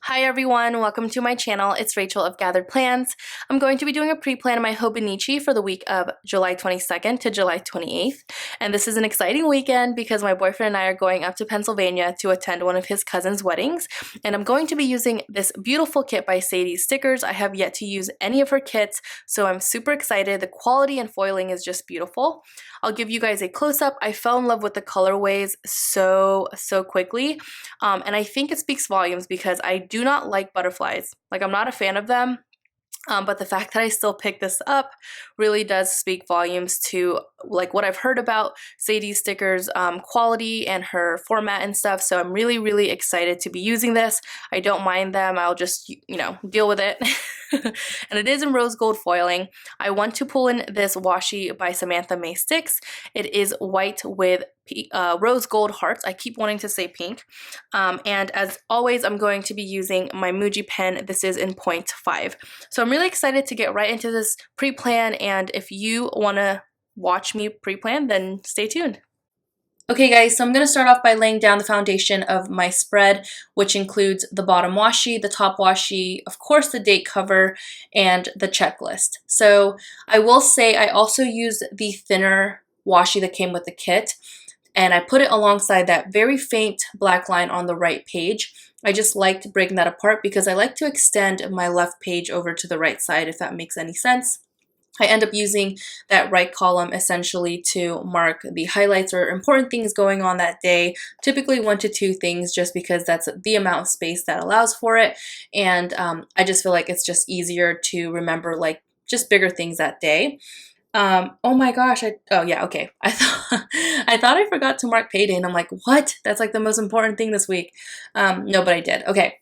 Hi everyone, welcome to my channel. It's Rachel of Gathered Plans. I'm going to be doing a pre-plan of my Hobonichi for the week of July 22nd to July 28th. And this is an exciting weekend because my boyfriend and I are going up to Pennsylvania to attend one of his cousin's weddings. And I'm going to be using this beautiful kit by Sadies Stickers. I have yet to use any of her kits, so I'm super excited. The quality and foiling is just beautiful. I'll give you guys a close-up. I fell in love with the colorways so quickly. And I think it speaks volumes because I do not like butterflies. Like, I'm not a fan of them. But the fact that I still picked this up really does speak volumes to like what I've heard about Sadies Stickers quality and her format and stuff. So I'm really excited to be using this. I don't mind them. I'll just, deal with it. And it is in rose gold foiling. I want to pull in this washi by Samantha May Sticks. It is white with rose gold hearts. I keep wanting to say pink. And as always, I'm going to be using my Muji pen. This is in 0.5. So I'm really excited to get right into this pre-plan, and if you want to watch me pre-plan, then stay tuned. Okay guys, so I'm going to start off by laying down the foundation of my spread, which includes the bottom washi, the top washi, of course the date cover, and the checklist. So I will say I also used the thinner washi that came with the kit, and I put it alongside that very faint black line on the right page. I just liked breaking that apart because I like to extend my left page over to the right side, if that makes any sense. I end up using that right column essentially to mark the highlights or important things going on that day, typically 1 to 2 things, just because that's the amount of space that allows for it. And I just feel like it's just easier to remember like just bigger things that day. Oh my gosh, oh yeah, okay. I thought I forgot to mark payday, and I'm like, what? That's like the most important thing this week. No, but I did. Okay.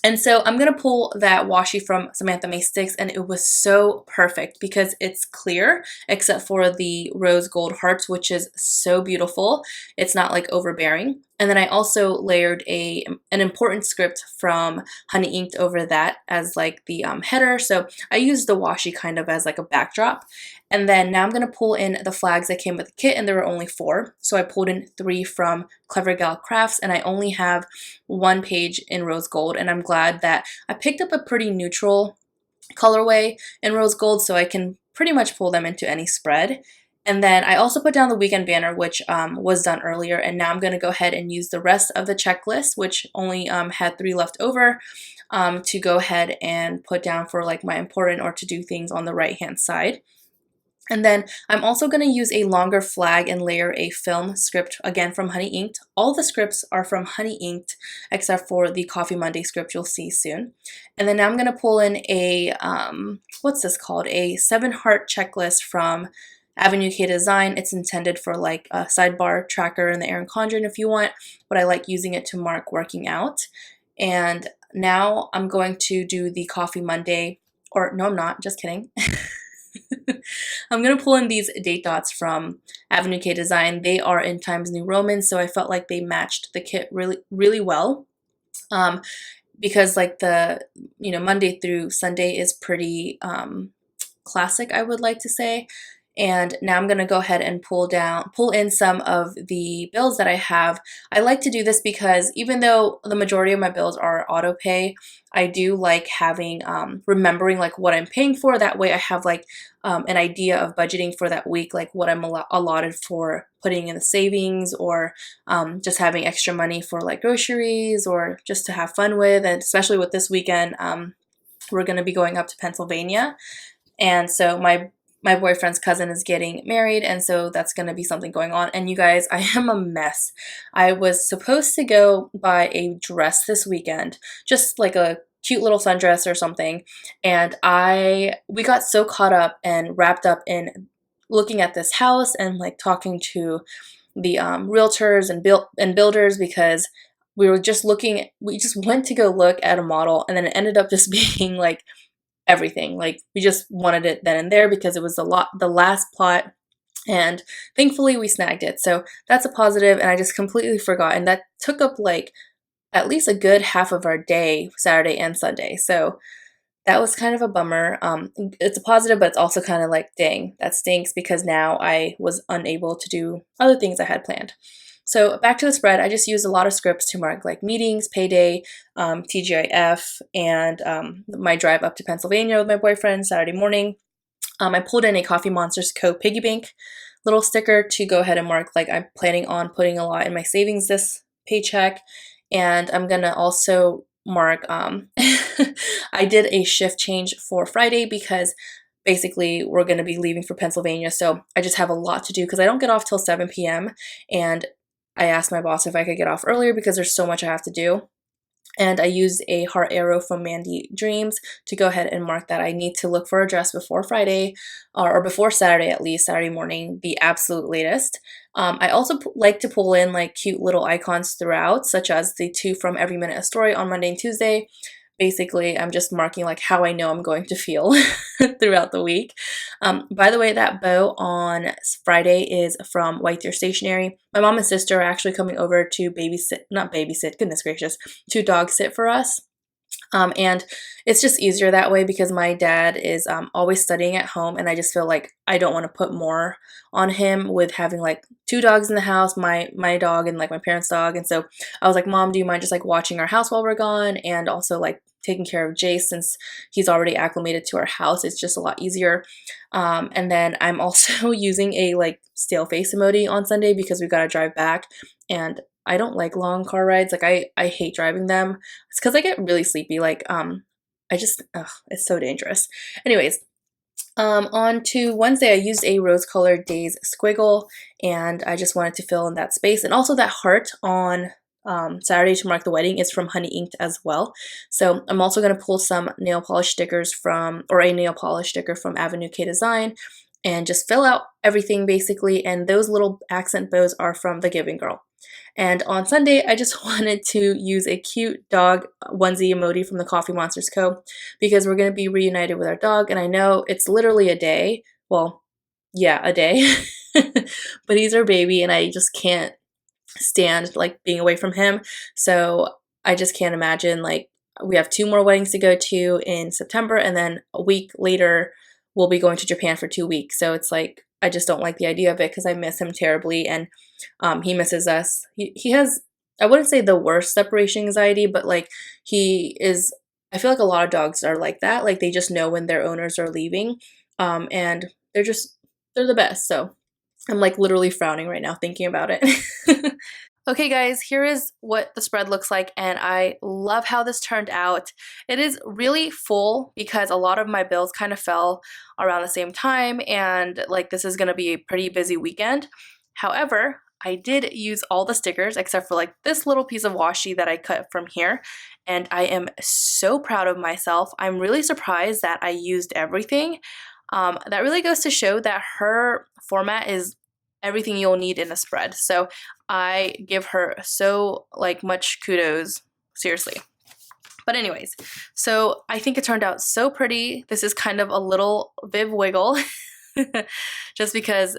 And so I'm going to pull that washi from Samantha May Sticks, and it was so perfect because it's clear except for the rose gold hearts, which is so beautiful. It's not like overbearing. And then I also layered an important script from Honey Inked over that as like the header. So I used the washi kind of as like a backdrop. And then now I'm going to pull in the flags that came with the kit, and there were only 4. So I pulled in 3 from Clever Gal Crafts, and I only have 1 page in rose gold. And I'm glad that I picked up a pretty neutral colorway in rose gold, so I can pretty much pull them into any spread. And then I also put down the weekend banner, which was done earlier, and now I'm going to go ahead and use the rest of the checklist, which only had 3 left over, to go ahead and put down for like my important or to-do things on the right-hand side. And then I'm also going to use a longer flag and layer a film script, again from Honey Inked. All the scripts are from Honey Inked except for the Coffee Monday script you'll see soon. And then now I'm going to pull in a, what's this called? A 7-heart checklist from Avenue K Design. It's intended for like a sidebar tracker in the Erin Condren if you want, but I like using it to mark working out. And now I'm going to do the Coffee Monday, or no, I'm not, just kidding. I'm going to pull in these date dots from Avenue K Design. They are in Times New Roman, so I felt like they matched the kit really well. Because like the, Monday through Sunday is pretty classic, I would like to say. And now I'm going to go ahead and pull in some of the bills that I have. I like to do this because even though the majority of my bills are auto pay, I do like having, remembering like what I'm paying for. That way I have like an idea of budgeting for that week, like what I'm allotted for putting in the savings, or just having extra money for like groceries or just to have fun with. And especially with this weekend, we're going to be going up to Pennsylvania. And so my boyfriend's cousin is getting married, and so that's going to be something going on. And you guys, I am a mess. I was supposed to go buy a dress this weekend, just like a cute little sundress or something, and we got so caught up and wrapped up in looking at this house and like talking to the realtors and builders, because we just went to go look at a model, and then it ended up just being like everything. Like, we just wanted it then and there because it was the last plot, and thankfully we snagged it. So that's a positive, and I just completely forgot, and that took up like at least a good half of our day, Saturday and Sunday. So that was kind of a bummer. It's a positive, but it's also kind of like, dang, that stinks, because now I was unable to do other things I had planned. So back to the spread, I just used a lot of scripts to mark like meetings, payday, TGIF, and my drive up to Pennsylvania with my boyfriend Saturday morning. I pulled in a Coffee Monsters Co. piggy bank little sticker to go ahead and mark like I'm planning on putting a lot in my savings this paycheck. And I'm gonna also mark, I did a shift change for Friday because basically we're gonna be leaving for Pennsylvania. So I just have a lot to do because I don't get off till 7 p.m. And I asked my boss if I could get off earlier because there's so much I have to do. And I used a heart arrow from Mandy Dreams to go ahead and mark that I need to look for a dress before Friday, or before Saturday at least, Saturday morning, the absolute latest. I also like to pull in like cute little icons throughout, such as the two from Every Minute a Story on Monday and Tuesday. Basically, I'm just marking like how I know I'm going to feel throughout the week. By the way, that bow on Friday is from White Deer Stationery. My mom and sister are actually coming over to not babysit, goodness gracious, to dog sit for us. And it's just easier that way because my dad is always studying at home, and I just feel like I don't want to put more on him with having like two dogs in the house, my dog and like my parents' dog. And so I was like, Mom, do you mind just like watching our house while we're gone, and also like taking care of Jace since he's already acclimated to our house? It's just a lot easier. And then I'm also using a like stale face emoji on Sunday because we've got to drive back, and I don't like long car rides. Like I hate driving them. It's because I get really sleepy. Like I just it's so dangerous. Anyways, on to Wednesday, I used a rose-colored Days squiggle, and I just wanted to fill in that space. And also that heart on Saturday to mark the wedding is from Honey Inked as well. So I'm also going to pull some nail polish stickers or a nail polish sticker from Avenue K Design, and just fill out everything basically. And those little accent bows are from The Giving Girl. And on Sunday, I just wanted to use a cute dog onesie emoji from the Coffee Monsters Co. because we're going to be reunited with our dog. And I know it's literally a day. Well, yeah, a day. But he's our baby, and I just can't stand like being away from him. So I just can't imagine, like, we have 2 more weddings to go to in September, and then a week later we'll be going to Japan for 2 weeks. So it's like I just don't like the idea of it because I miss him terribly, and he misses us. He has, I wouldn't say the worst separation anxiety, but like he is, I feel like a lot of dogs are like that. Like they just know when their owners are leaving, and they're the best. So I'm like literally frowning right now thinking about it. Okay guys, here is what the spread looks like, and I love how this turned out. It is really full because a lot of my bills kind of fell around the same time, and like this is going to be a pretty busy weekend. However, I did use all the stickers except for like this little piece of washi that I cut from here, and I am so proud of myself. I'm really surprised that I used everything. That really goes to show that her format is everything you'll need in a spread. So I give her so like much kudos, seriously. But anyways, so I think it turned out so pretty. This is kind of a little Viv wiggle. Just because,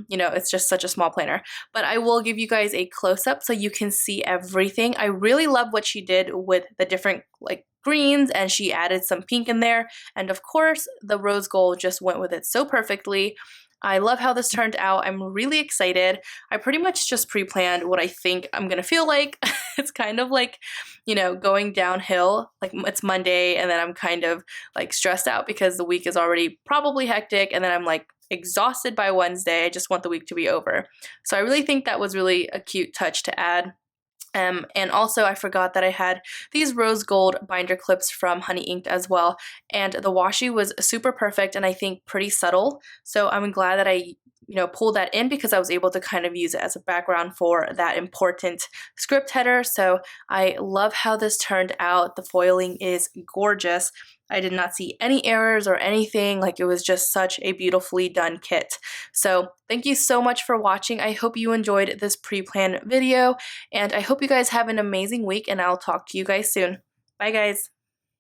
you know, it's just such a small planner. But I will give you guys a close-up so you can see everything. I really love what she did with the different like greens, and she added some pink in there. And of course, the rose gold just went with it so perfectly. I love how this turned out. I'm really excited. I pretty much just pre-planned what I think I'm gonna feel like. It's kind of like, you know, going downhill. Like it's Monday, and then I'm kind of like stressed out because the week is already probably hectic, and then I'm like exhausted by Wednesday. I just want the week to be over. So I really think that was really a cute touch to add. And also I forgot that I had these rose gold binder clips from Honey Inked as well, and the washi was super perfect and I think pretty subtle, so I'm glad that I pulled that in because I was able to kind of use it as a background for that important script header. So I love how this turned out. The foiling is gorgeous. I did not see any errors or anything. Like it was just such a beautifully done kit. So thank you so much for watching. I hope you enjoyed this pre-planned video, and I hope you guys have an amazing week, and I'll talk to you guys soon. Bye guys.